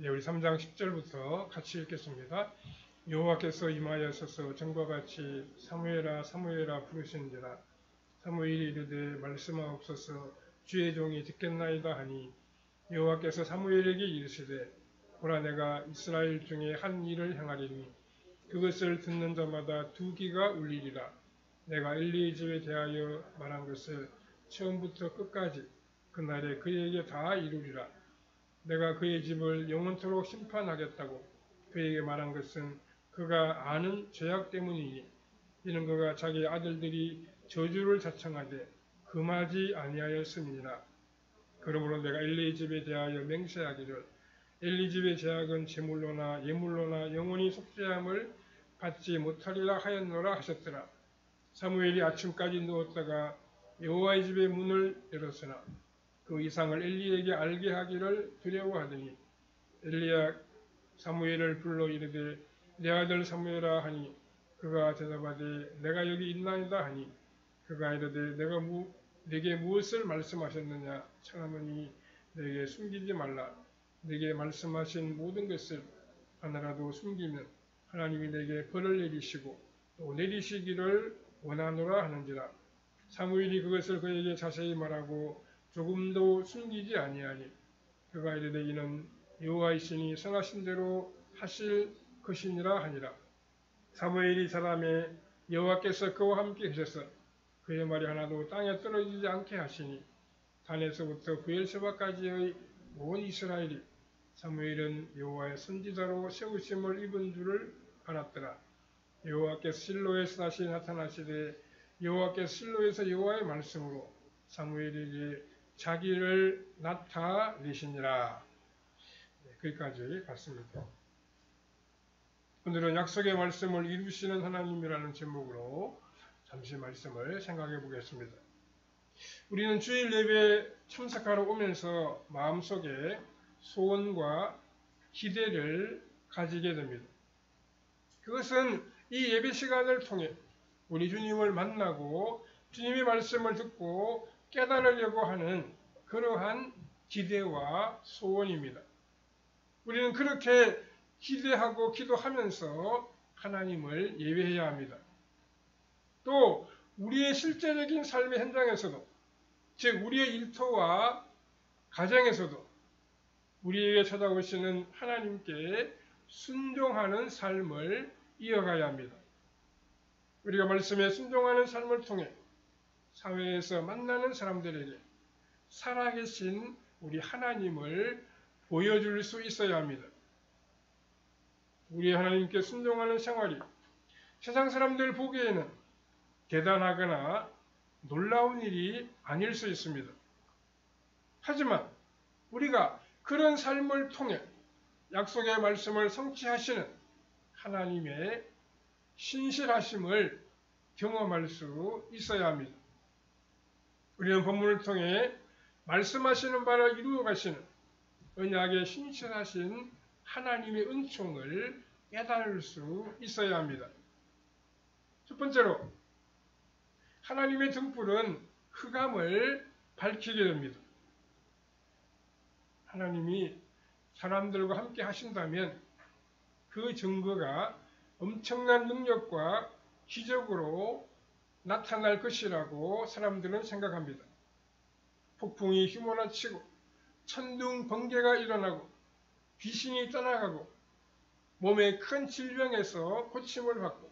우리 3장 10절부터 같이 읽겠습니다. 여호와께서 임하여서서 전과 같이 사무엘아 사무엘아 부르시는지라. 사무엘이 이르되 말씀하옵소서 주의 종이 듣겠나이다 하니 여호와께서 사무엘에게 이르시되 보라 내가 이스라엘 중에 한 일을 행하리니 그것을 듣는 자마다 두 귀가 울리리라. 내가 엘리의 집에 대하여 말한 것을 처음부터 끝까지 그날에 그에게 다 이루리라. 내가 그의 집을 영원토록 심판하겠다고 그에게 말한 것은 그가 아는 죄악 때문이니 이는 그가 자기 아들들이 저주를 자청하되 금하지 아니하였음이니라. 그러므로 내가 엘리의 집에 대하여 맹세하기를 엘리 집의 죄악은 제물로나 예물로나 영원히 속죄함을 받지 못하리라 하였노라 하셨더라. 사무엘이 아침까지 누웠다가 여호와의 집의 문을 열었으나 그 이상을 엘리에게 알게 하기를 두려워하더니 엘리야 사무엘을 불러 이르되 내 아들 사무엘아 하니 그가 대답하되 내가 여기 있나이다 하니 그가 이르되 내게 무엇을 말씀하셨느냐 청하노니 내게 숨기지 말라. 내게 말씀하신 모든 것을 하나라도 숨기면 하나님이 내게 벌을 내리시고 또 내리시기를 원하노라 하는지라. 사무엘이 그것을 그에게 자세히 말하고 조금도 숨기지 아니하니 그가 이르되 이는 여호와이시니 성하신 대로 하실 것이니라 하니라. 사무엘이 자라매 여호와께서 그와 함께 하셔서 그의 말이 하나도 땅에 떨어지지 않게 하시니 단에서부터 브엘세바까지의 온 이스라엘이 사무엘은 여호와의 선지자로 세우심을 입은 줄을 알았더라. 여호와께서 실로에서 다시 나타나시되 여호와께서 실로에서 여호와의 말씀으로 사무엘에게 자기를 나타내시니라. 거기까지 봤습니다. 오늘은 약속의 말씀을 이루시는 하나님이라는 제목으로 잠시 말씀을 생각해 보겠습니다. 우리는 주일 예배에 참석하러 오면서 마음속에 소원과 기대를 가지게 됩니다. 그것은 이 예배 시간을 통해 우리 주님을 만나고 주님의 말씀을 듣고 깨달으려고 하는 그러한 기대와 소원입니다. 우리는 그렇게 기대하고 기도하면서 하나님을 예배해야 합니다. 또 우리의 실제적인 삶의 현장에서도, 즉 우리의 일터와 가정에서도 우리에게 찾아오시는 하나님께 순종하는 삶을 이어가야 합니다. 우리가 말씀에 순종하는 삶을 통해 사회에서 만나는 사람들에게 살아계신 우리 하나님을 보여줄 수 있어야 합니다. 우리 하나님께 순종하는 생활이 세상 사람들 보기에는 대단하거나 놀라운 일이 아닐 수 있습니다. 하지만 우리가 그런 삶을 통해 약속의 말씀을 성취하시는 하나님의 신실하심을 경험할 수 있어야 합니다. 우리는 본문을 통해 말씀하시는 바를 이루어 가시는 언약의 신실하신 하나님의 은총을 깨달을 수 있어야 합니다. 첫 번째로 하나님의 등불은 흑암을 밝히게 됩니다. 하나님이 사람들과 함께 하신다면 그 증거가 엄청난 능력과 기적으로 나타날 것이라고 사람들은 생각합니다. 폭풍이 휘몰아치고 천둥 번개가 일어나고 귀신이 떠나가고 몸의 큰 질병에서 고침을 받고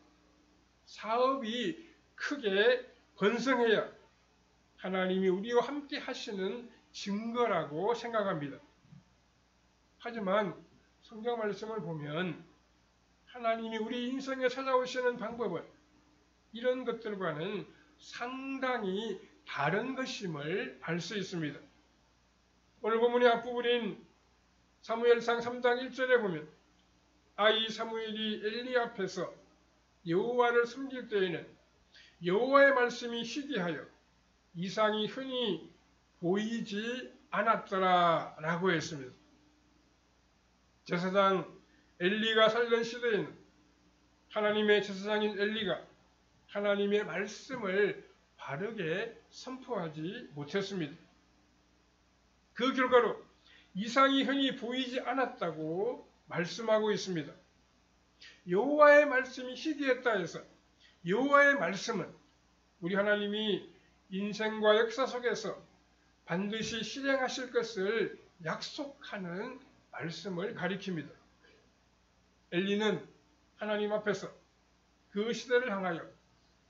사업이 크게 번성해야 하나님이 우리와 함께 하시는 증거라고 생각합니다. 하지만 성경 말씀을 보면 하나님이 우리 인생에 찾아오시는 방법은 이런 것들과는 상당히 다른 것임을 알 수 있습니다. 오늘 본문의 앞부분인 사무엘상 3장 1절에 보면 아이 사무엘이 엘리 앞에서 여호와를 섬길 때에는 여호와의 말씀이 희귀하여 이상이 흔히 보이지 않았더라 라고 했습니다. 제사장 엘리가 살던 시대에는 하나님의 제사장인 엘리가 하나님의 말씀을 바르게 선포하지 못했습니다. 그 결과로 이상이 흔히 보이지 않았다고 말씀하고 있습니다. 여호와의 말씀이 희귀했다 해서 여호와의 말씀은 우리 하나님이 인생과 역사 속에서 반드시 실행하실 것을 약속하는 말씀을 가리킵니다. 엘리는 하나님 앞에서 그 시대를 향하여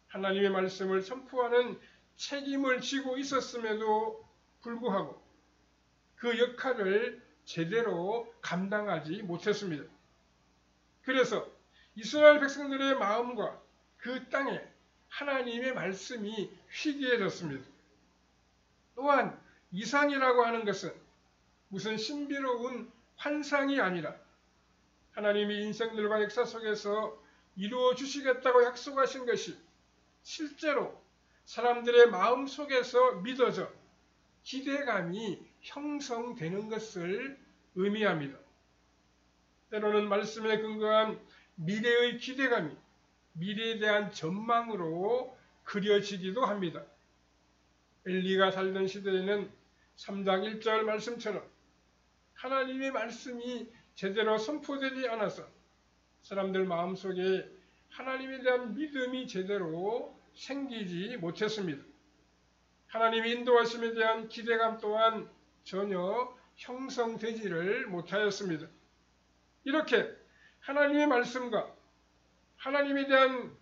하나님의 말씀을 선포하는 책임을 지고 있었음에도 불구하고 그 역할을 제대로 감당하지 못했습니다. 그래서 이스라엘 백성들의 마음과 그 땅에 하나님의 말씀이 희귀해졌습니다. 또한 이상이라고 하는 것은 무슨 신비로운 환상이 아니라 하나님이 인생들과 역사 속에서 이루어 주시겠다고 약속하신 것이 실제로 사람들의 마음 속에서 믿어져 기대감이 형성되는 것을 의미합니다. 때로는 말씀에 근거한 미래의 기대감이 미래에 대한 전망으로 그려지기도 합니다. 엘리가 살던 시대에는 3장 1절 말씀처럼 하나님의 말씀이 제대로 선포되지 않아서 사람들 마음속에 하나님에 대한 믿음이 제대로 생기지 못했습니다. 하나님의 인도하심에 대한 기대감 또한 전혀 형성되지를 못하였습니다. 이렇게 하나님의 말씀과 하나님에 대한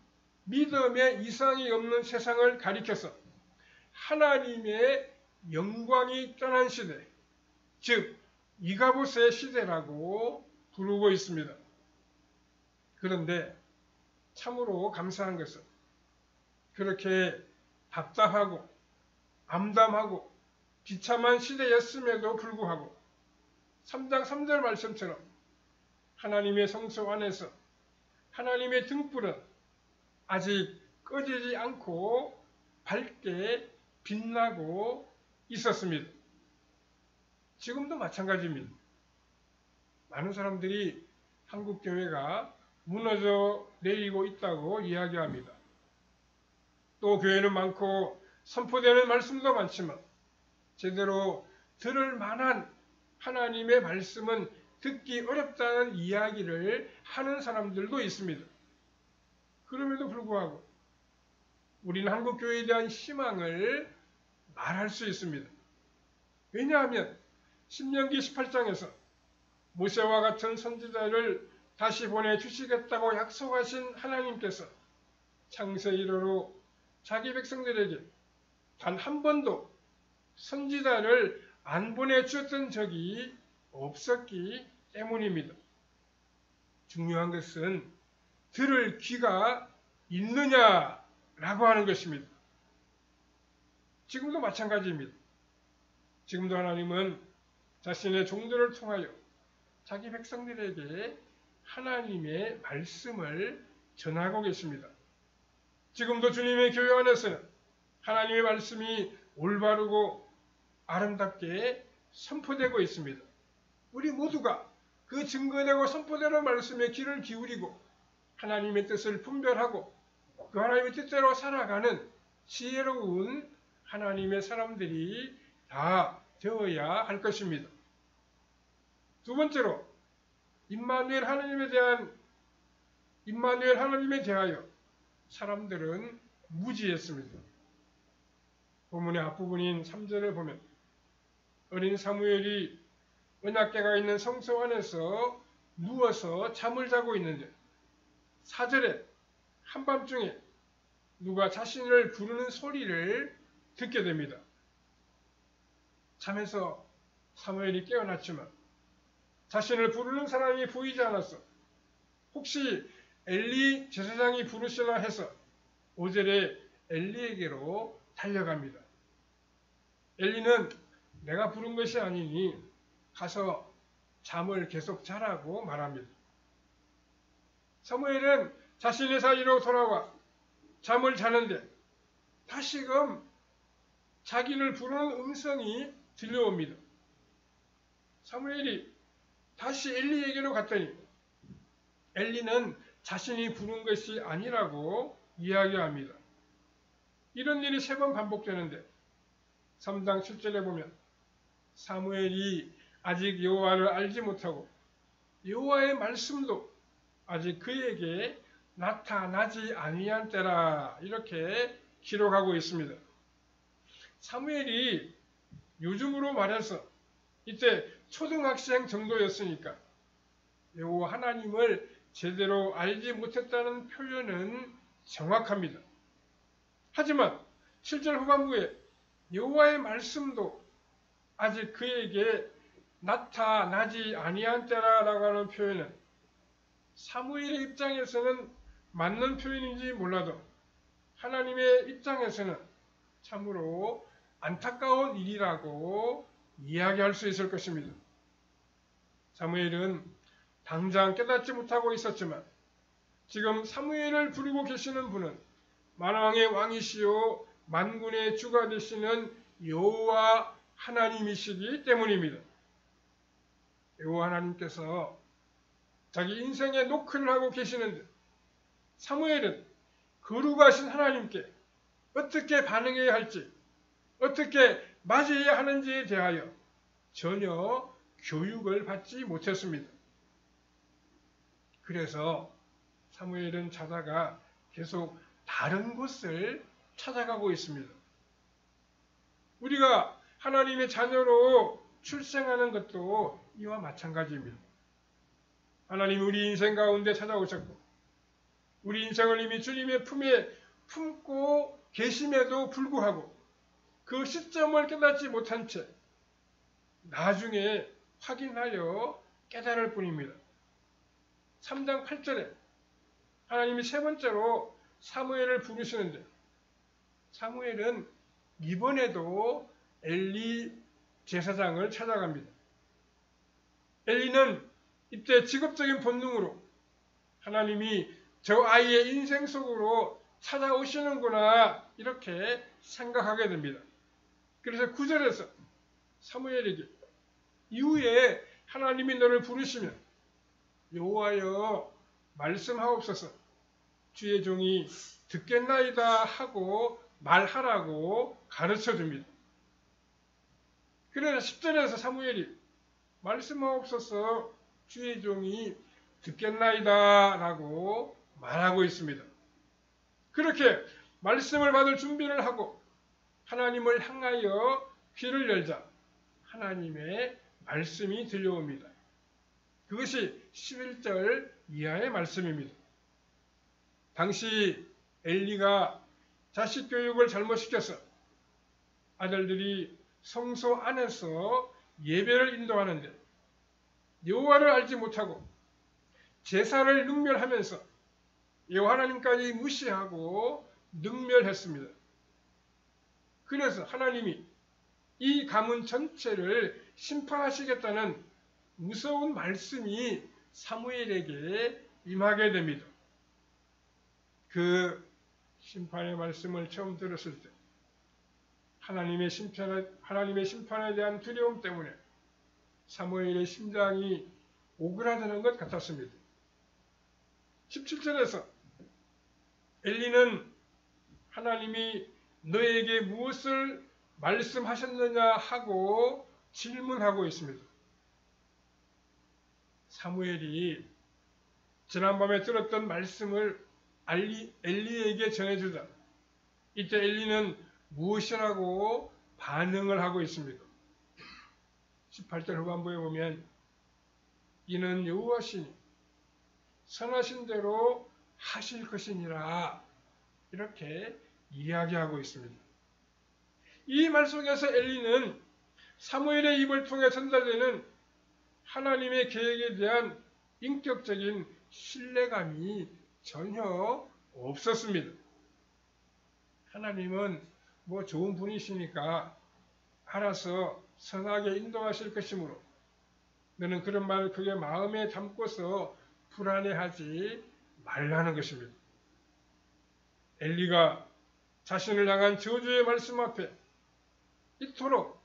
믿음의 이상이 없는 세상을 가리켜서 하나님의 영광이 떠난 시대, 즉 이가봇의 시대라고 부르고 있습니다. 그런데 참으로 감사한 것은 그렇게 답답하고 암담하고 비참한 시대였음에도 불구하고 3장 3절 말씀처럼 하나님의 성소 안에서 하나님의 등불은 아직 꺼지지 않고 밝게 빛나고 있었습니다. 지금도 마찬가지입니다. 많은 사람들이 한국 교회가 무너져 내리고 있다고 이야기합니다. 또 교회는 많고 선포되는 말씀도 많지만 제대로 들을 만한 하나님의 말씀은 듣기 어렵다는 이야기를 하는 사람들도 있습니다. 그럼에도 불구하고 우리는 한국 교회에 대한 희망을 말할 수 있습니다. 왜냐하면 신명기 18장에서 모세와 같은 선지자를 다시 보내주시겠다고 약속하신 하나님께서 창세 이래로 자기 백성들에게 단 한 번도 선지자를 안 보내주었던 적이 없었기 때문입니다. 중요한 것은 들을 귀가 있느냐라고 하는 것입니다. 지금도 마찬가지입니다. 지금도 하나님은 자신의 종들을 통하여 자기 백성들에게 하나님의 말씀을 전하고 계십니다. 지금도 주님의 교회 안에서는 하나님의 말씀이 올바르고 아름답게 선포되고 있습니다. 우리 모두가 그 증거되고 선포되는 말씀에 귀를 기울이고 하나님의 뜻을 분별하고 그 하나님의 뜻대로 살아가는 지혜로운 하나님의 사람들이 다 되어야 할 것입니다. 두 번째로 임마누엘 하나님에 대하여 사람들은 무지했습니다. 본문의 앞부분인 3절을 보면 어린 사무엘이 언약궤가 있는 성소 안에서 누워서 잠을 자고 있는데 4절에 한밤중에 누가 자신을 부르는 소리를 듣게 됩니다. 잠에서 사무엘이 깨어났지만 자신을 부르는 사람이 보이지 않았어. 혹시 엘리 제사장이 부르시나 해서 5절에 엘리에게로 달려갑니다. 엘리는 내가 부른 것이 아니니 가서 잠을 계속 자라고 말합니다. 사무엘은 자신의 사이로 돌아와 잠을 자는데 다시금 자기를 부르는 음성이 들려옵니다. 사무엘이 다시 엘리에게로 갔더니 엘리는 자신이 부른 것이 아니라고 이야기합니다. 이런 일이 3번 반복되는데 3장 7절에 보면 사무엘이 아직 여호와를 알지 못하고 여호와의 말씀도 아직 그에게 나타나지 아니한 때라 이렇게 기록하고 있습니다. 사무엘이 요즘으로 말해서 이때 초등학생 정도였으니까 여호와 하나님을 제대로 알지 못했다는 표현은 정확합니다. 하지만 7절 후반부에 여호와의 말씀도 아직 그에게 나타나지 아니한 때라라고 하는 표현은 사무엘의 입장에서는 맞는 표현인지 몰라도 하나님의 입장에서는 참으로 안타까운 일이라고 이야기할 수 있을 것입니다. 사무엘은 당장 깨닫지 못하고 있었지만 지금 사무엘을 부르고 계시는 분은 만왕의 왕이시요 만군의 주가 되시는 여호와 하나님이시기 때문입니다. 여호와 하나님께서 자기 인생의 노크를 하고 계시는데 사무엘은 거룩하신 하나님께 어떻게 반응해야 할지 어떻게 맞이해야 하는지에 대하여 전혀 교육을 받지 못했습니다. 그래서 사무엘은 자다가 계속 다른 곳을 찾아가고 있습니다. 우리가 하나님의 자녀로 출생하는 것도 이와 마찬가지입니다. 하나님 우리 인생 가운데 찾아오셨고 우리 인생을 이미 주님의 품에 품고 계심에도 불구하고 그 시점을 깨닫지 못한 채 나중에 확인하여 깨달을 뿐입니다. 3장 8절에 하나님이 세 번째로 사무엘을 부르시는데 사무엘은 이번에도 엘리 제사장을 찾아갑니다. 엘리는 이때 직업적인 본능으로 하나님이 저 아이의 인생 속으로 찾아오시는구나 이렇게 생각하게 됩니다. 그래서 9절에서 사무엘에게 이후에 하나님이 너를 부르시면 여호와여 말씀하옵소서 주의 종이 듣겠나이다 하고 말하라고 가르쳐 줍니다. 그래서 10절에서 사무엘이 말씀하옵소서 주의 종이 듣겠나이다 라고 말하고 있습니다. 그렇게 말씀을 받을 준비를 하고 하나님을 향하여 귀를 열자 하나님의 말씀이 들려옵니다. 그것이 11절 이하의 말씀입니다. 당시 엘리가 자식 교육을 잘못시켜서 아들들이 성소 안에서 예배를 인도하는데 여호와를 알지 못하고 제사를 능멸하면서 여호와 하나님까지 무시하고 능멸했습니다. 그래서 하나님이 이 가문 전체를 심판하시겠다는 무서운 말씀이 사무엘에게 임하게 됩니다. 그 심판의 말씀을 처음 들었을 때 하나님의 심판에 대한 두려움 때문에 사무엘의 심장이 오그라드는 것 같았습니다. 17절에서 엘리는 하나님이 너에게 무엇을 말씀하셨느냐 하고 질문하고 있습니다. 사무엘이 지난밤에 들었던 말씀을 엘리에게 전해주자 이때 엘리는 무엇이라고 반응을 하고 있습니까? 18절 후반부에 보면 이는 여호와시니 선하신 대로 하실 것이니라 이렇게 이야기하고 있습니다. 이 말 속에서 엘리는 사무엘의 입을 통해 전달되는 하나님의 계획에 대한 인격적인 신뢰감이 전혀 없었습니다. 하나님은 뭐 좋은 분이시니까 알아서 선하게 인도하실 것이므로 너는 그런 말을 그게 마음에 담고서 불안해하지 말라는 것입니다. 엘리가 자신을 향한 저주의 말씀 앞에 이토록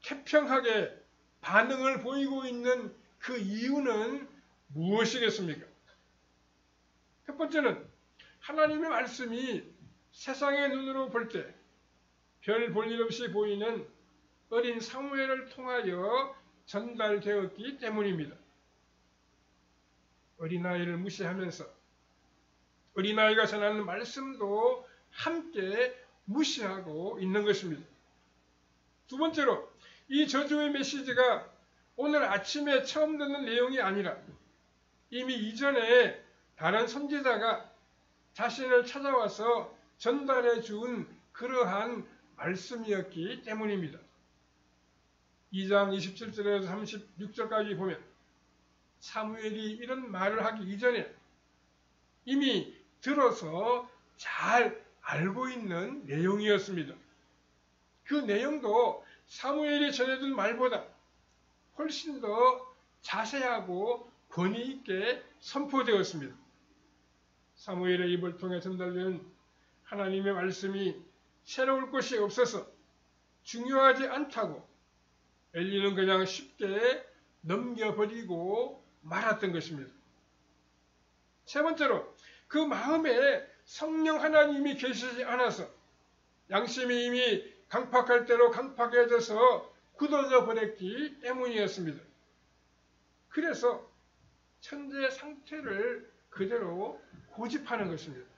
태평하게 반응을 보이고 있는 그 이유는 무엇이겠습니까? 첫 번째는 하나님의 말씀이 세상의 눈으로 볼 때 별 볼 일 없이 보이는 어린 사무엘을 통하여 전달되었기 때문입니다. 어린아이를 무시하면서 어린아이가 전하는 말씀도 함께 무시하고 있는 것입니다. 두 번째로 이 저주의 메시지가 오늘 아침에 처음 듣는 내용이 아니라 이미 이전에 다른 선지자가 자신을 찾아와서 전달해 준 그러한 말씀이었기 때문입니다. 2장 27절에서 36절까지 보면 사무엘이 이런 말을 하기 이전에 이미 들어서 잘 알고 있는 내용이었습니다. 그 내용도 사무엘이 전해준 말보다 훨씬 더 자세하고 권위 있게 선포되었습니다. 사무엘의 입을 통해 전달된 하나님의 말씀이 새로울 것이 없어서 중요하지 않다고 엘리는 그냥 쉽게 넘겨버리고 말았던 것입니다. 세 번째로 그 마음에 성령 하나님이 계시지 않아서 양심이 이미 강팍할 대로 강팍해져서 굳어져 버렸기 때문이었습니다. 그래서 천재 상태를 그대로 고집하는 것입니다.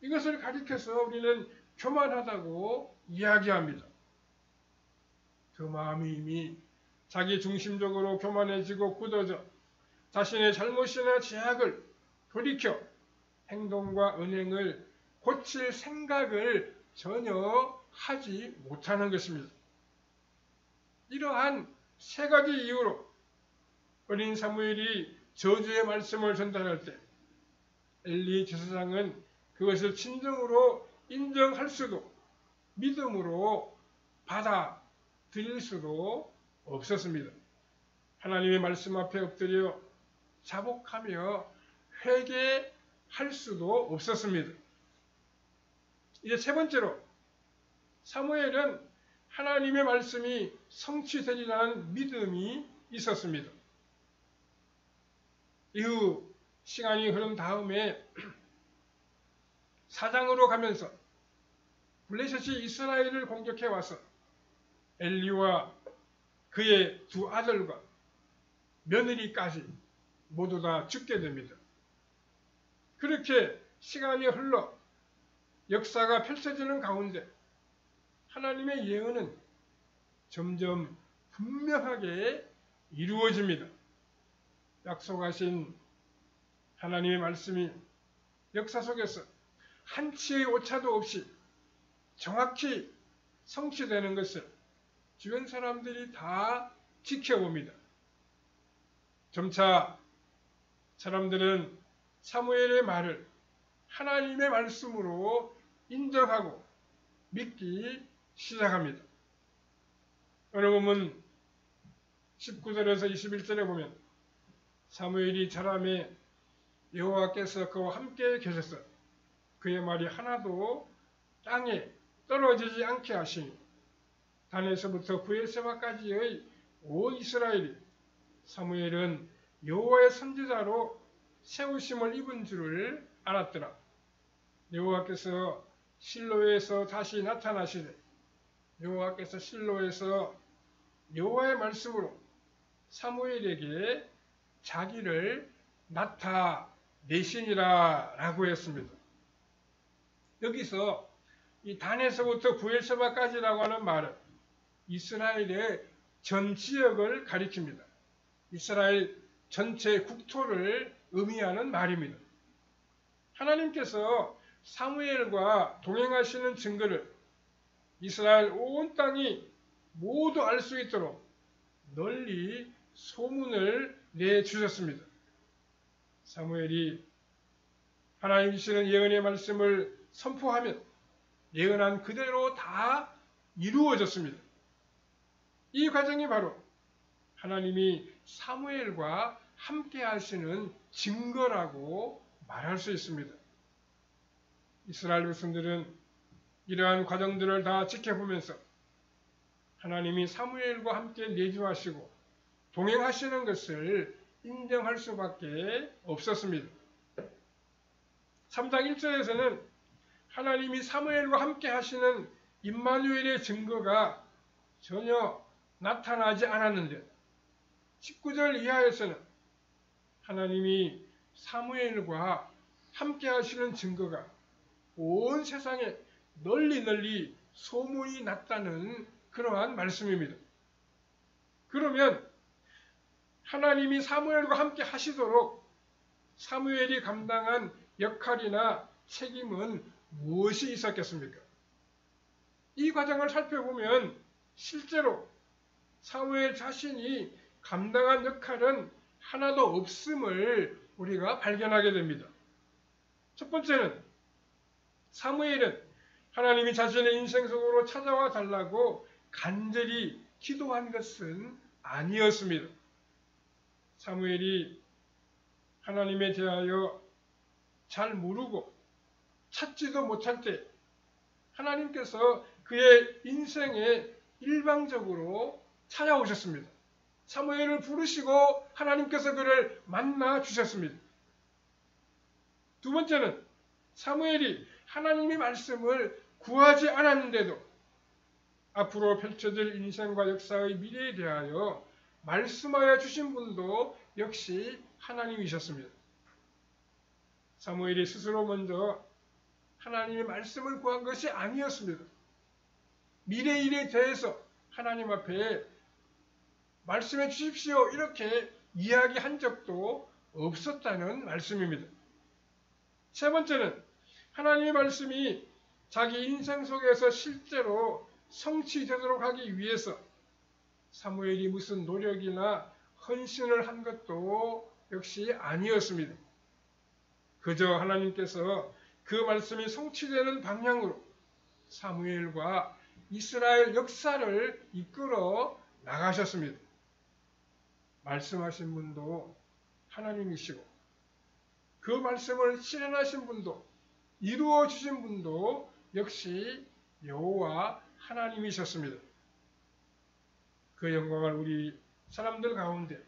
이것을 가리켜서 우리는 교만하다고 이야기합니다. 그 마음이 이미 자기 중심적으로 교만해지고 굳어져 자신의 잘못이나 죄악을 돌이켜 행동과 언행을 고칠 생각을 전혀 하지 못하는 것입니다. 이러한 세 가지 이유로 어린 사무엘이 저주의 말씀을 전달할 때 엘리 제사장은 그것을 진정으로 인정할 수도 믿음으로 받아들일 수도 없었습니다. 하나님의 말씀 앞에 엎드려 자복하며 회개할 수도 없었습니다. 이제 세 번째로 사무엘은 하나님의 말씀이 성취되리라는 믿음이 있었습니다. 이후 시간이 흐른 다음에 사장으로 가면서 블레셋이 이스라엘을 공격해 와서 엘리와 그의 두 아들과 며느리까지 모두 다 죽게 됩니다. 그렇게 시간이 흘러 역사가 펼쳐지는 가운데 하나님의 예언은 점점 분명하게 이루어집니다. 약속하신 하나님의 말씀이 역사 속에서 한치의 오차도 없이 정확히 성취되는 것을 주변 사람들이 다 지켜봅니다. 점차 사람들은 사무엘의 말을 하나님의 말씀으로 인정하고 믿기 시작합니다. 오늘 보면 19절에서 21절에 보면 사무엘이 자라매 여호와께서 그와 함께 계셔서 그의 말이 하나도 땅에 떨어지지 않게 하시니 단에서부터 브엘세바까지의 온 이스라엘이 사무엘은 여호와의 선지자로 세우심을 입은 줄을 알았더라. 여호와께서 실로에서 다시 나타나시되 여호와께서 실로에서 여호와의 말씀으로 사무엘에게 자기를 나타내시니라 라고 했습니다. 여기서 이 단에서부터 브엘세바까지라고 하는 말은 이스라엘의 전 지역을 가리킵니다. 이스라엘 전체 국토를 의미하는 말입니다. 하나님께서 사무엘과 동행하시는 증거를 이스라엘 온 땅이 모두 알 수 있도록 널리 소문을 내주셨습니다. 사무엘이 하나님 주시는 예언의 말씀을 선포하면 예언한 그대로 다 이루어졌습니다. 이 과정이 바로 하나님이 사무엘과 함께 하시는 증거라고 말할 수 있습니다. 이스라엘 백성들은 이러한 과정들을 다 지켜보면서 하나님이 사무엘과 함께 내주하시고 동행하시는 것을 인정할 수밖에 없었습니다. 3장 1절에서는 하나님이 사무엘과 함께 하시는 임마누엘의 증거가 전혀 나타나지 않았는데 19절 이하에서는 하나님이 사무엘과 함께 하시는 증거가 온 세상에 널리 소문이 났다는 그러한 말씀입니다. 그러면 하나님이 사무엘과 함께 하시도록 사무엘이 감당한 역할이나 책임은 무엇이 있었겠습니까? 이 과정을 살펴보면 실제로 사무엘 자신이 감당한 역할은 하나도 없음을 우리가 발견하게 됩니다. 첫 번째는 사무엘은 하나님이 자신의 인생 속으로 찾아와 달라고 간절히 기도한 것은 아니었습니다. 사무엘이 하나님에 대하여 잘 모르고 찾지도 못할 때 하나님께서 그의 인생에 일방적으로 찾아오셨습니다. 사무엘을 부르시고 하나님께서 그를 만나 주셨습니다. 두 번째는 사무엘이 하나님의 말씀을 구하지 않았는데도 앞으로 펼쳐질 인생과 역사의 미래에 대하여 말씀하여 주신 분도 역시 하나님이셨습니다. 사무엘이 스스로 먼저 하나님의 말씀을 구한 것이 아니었습니다. 미래 일에 대해서 하나님 앞에 말씀해 주십시오 이렇게 이야기한 적도 없었다는 말씀입니다. 세 번째는 하나님의 말씀이 자기 인생 속에서 실제로 성취되도록 하기 위해서 사무엘이 무슨 노력이나 헌신을 한 것도 역시 아니었습니다. 그저 하나님께서 그 말씀이 성취되는 방향으로 사무엘과 이스라엘 역사를 이끌어 나가셨습니다. 말씀하신 분도 하나님이시고 그 말씀을 실현하신 분도 이루어 주신 분도 역시 여호와 하나님이셨습니다. 그 영광을 우리 사람들 가운데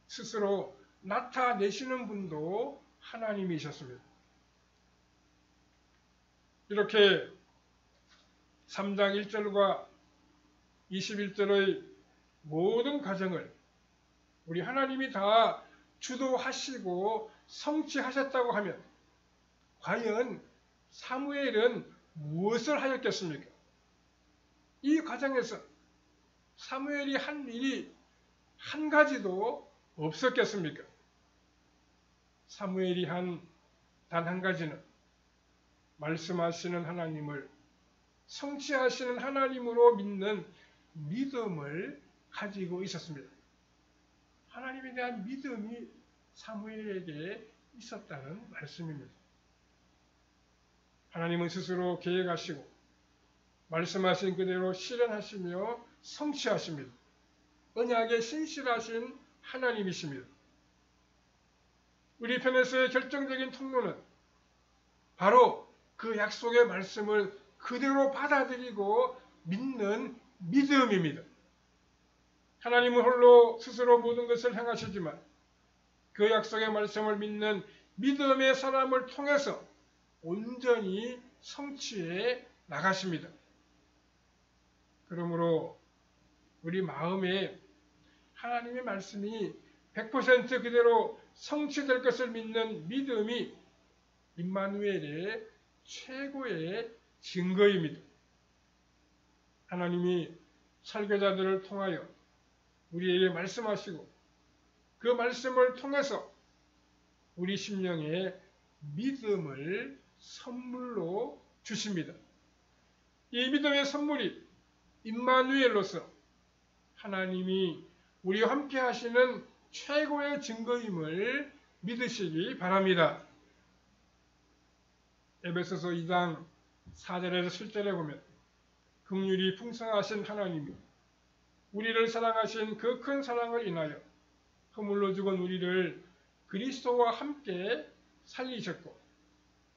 스스로 나타내시는 분도 하나님이셨습니다. 이렇게 3장 1절과 21절의 모든 과정을 우리 하나님이 다 주도하시고 성취하셨다고 하면 과연 사무엘은 무엇을 하였겠습니까? 이 과정에서 사무엘이 한 일이 한 가지도 없었겠습니까? 사무엘이 단 한 가지는 말씀하시는 하나님을 성취하시는 하나님으로 믿는 믿음을 가지고 있었습니다. 하나님에 대한 믿음이 사무엘에게 있었다는 말씀입니다. 하나님은 스스로 계획하시고 말씀하신 그대로 실현하시며 성취하십니다. 언약에 신실하신 하나님이십니다. 우리 편에서의 결정적인 통로는 바로 그 약속의 말씀을 그대로 받아들이고 믿는 믿음입니다. 하나님은 홀로 스스로 모든 것을 행하시지만 그 약속의 말씀을 믿는 믿음의 사람을 통해서 온전히 성취해 나가십니다. 그러므로 우리 마음에 하나님의 말씀이 100% 그대로 성취될 것을 믿는 믿음이 임마누엘의 최고의 증거입니다. 하나님이 설교자들을 통하여 우리에게 말씀하시고 그 말씀을 통해서 우리 심령에 믿음을 선물로 주십니다. 이 믿음의 선물이 임마누엘로서 하나님이 우리와 함께 하시는 최고의 증거임을 믿으시기 바랍니다. 에베소서 2장 4절에서 7절에 보면 긍휼이 풍성하신 하나님이 우리를 사랑하신 그 큰 사랑을 인하여 허물로 죽은 우리를 그리스도와 함께 살리셨고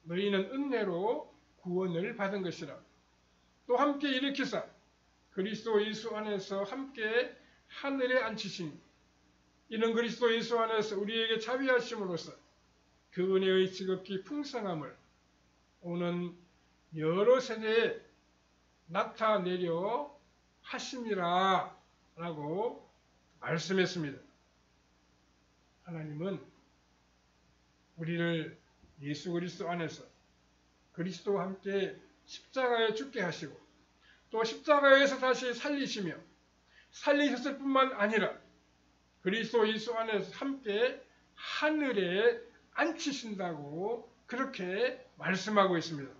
너희는 은혜로 구원을 받은 것이라. 또 함께 일으키사 그리스도 예수 안에서 함께 하늘에 앉히시니 이는 그리스도 예수 안에서 우리에게 자비하심으로써 그 은혜의 지극히 풍성함을 오는 여러 세대에 나타내려 하심이라. 라고 말씀했습니다. 하나님은 우리를 예수 그리스도 안에서 그리스도와 함께 십자가에 죽게 하시고 또 십자가에서 다시 살리시며 살리셨을 뿐만 아니라 그리스도 예수 안에서 함께 하늘에 앉히신다고 그렇게 말씀하고 있습니다.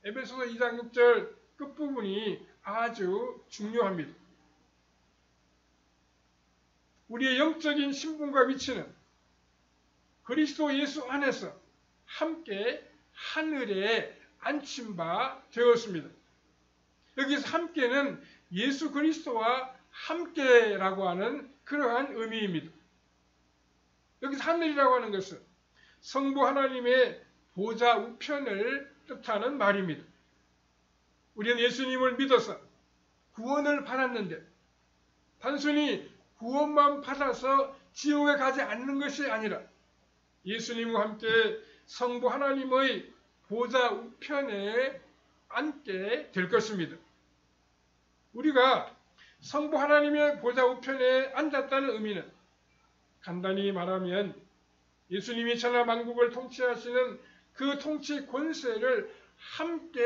에베소서 2장 6절 끝부분이 아주 중요합니다. 우리의 영적인 신분과 위치는 그리스도 예수 안에서 함께 하늘에 앉힌 바 되었습니다. 여기서 함께는 예수 그리스도와 함께라고 하는 그러한 의미입니다. 여기서 하늘이라고 하는 것은 성부 하나님의 보좌 우편을 뜻하는 말입니다. 우리는 예수님을 믿어서 구원을 받았는데 단순히 구원만 받아서 지옥에 가지 않는 것이 아니라 예수님과 함께 성부 하나님의 보좌 우편에 앉게 될 것입니다. 우리가 성부 하나님의 보좌 우편에 앉았다는 의미는 간단히 말하면 예수님이 천하 만국을 통치하시는 그 통치 권세를 함께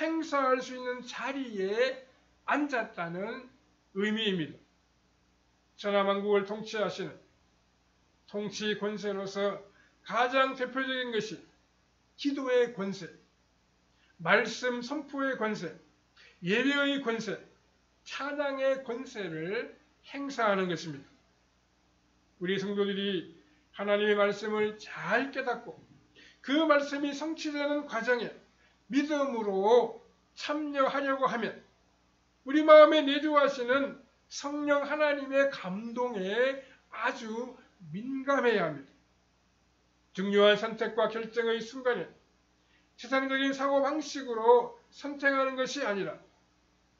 행사할 수 있는 자리에 앉았다는 의미입니다. 천하 만국을 통치하시는 통치 권세로서 가장 대표적인 것이 기도의 권세, 말씀 선포의 권세, 예배의 권세, 찬양의 권세를 행사하는 것입니다. 우리 성도들이 하나님의 말씀을 잘 깨닫고 그 말씀이 성취되는 과정에 믿음으로 참여하려고 하면 우리 마음에 내주하시는 성령 하나님의 감동에 아주 민감해야 합니다. 중요한 선택과 결정의 순간에 세상적인 사고방식으로 선택하는 것이 아니라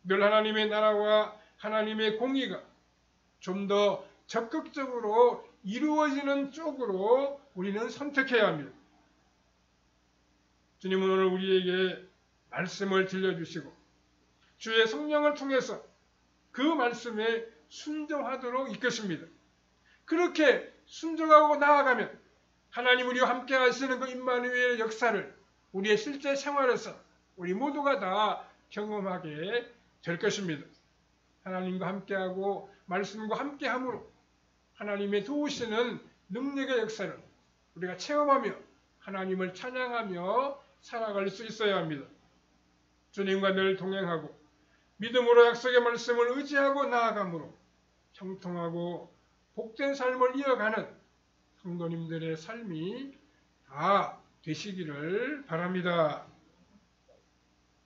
늘 하나님의 나라와 하나님의 공의가 좀 더 적극적으로 이루어지는 쪽으로 우리는 선택해야 합니다. 주님은 오늘 우리에게 말씀을 들려주시고 주의 성령을 통해서 그 말씀에 순종하도록 이끄십니다. 그렇게 순종하고 나아가면 하나님 우리와 함께 하시는 그 임마누엘의 역사를 우리의 실제 생활에서 우리 모두가 다 경험하게 될 것입니다. 하나님과 함께하고 말씀과 함께함으로 하나님의 도우시는 능력의 역사를 우리가 체험하며 하나님을 찬양하며 살아갈 수 있어야 합니다. 주님과 늘 동행하고 믿음으로 약속의 말씀을 의지하고 나아감으로 형통하고 복된 삶을 이어가는 성도님들의 삶이 다 되시기를 바랍니다.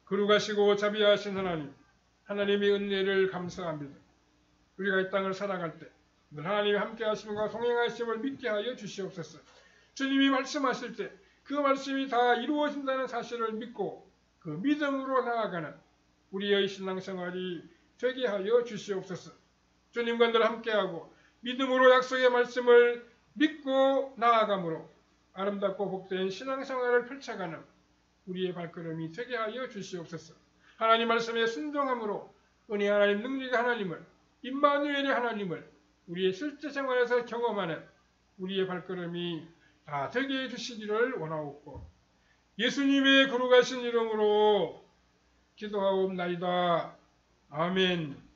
거룩하시고 자비하신 하나님, 하나님의 은혜를 감사합니다. 우리가 이 땅을 살아갈 때 늘 하나님이 함께 하심과 동행하심을 믿게 하여 주시옵소서. 주님이 말씀하실 때 그 말씀이 다 이루어진다는 사실을 믿고 그 믿음으로 나아가는 우리의 신앙생활이 되게 하여 주시옵소서. 주님과 늘 함께하고 믿음으로 약속의 말씀을 믿고 나아감으로 아름답고 복된 신앙생활을 펼쳐가는 우리의 발걸음이 되게 하여 주시옵소서. 하나님 말씀에 순종함으로 은혜 하나님, 능력의 하나님을, 임마누엘의 하나님을 우리의 실제 생활에서 경험하는 우리의 발걸음이 다 되게 해주시기를 원하옵고 예수님의 거룩하신 이름으로 기도하옵나이다. 아멘.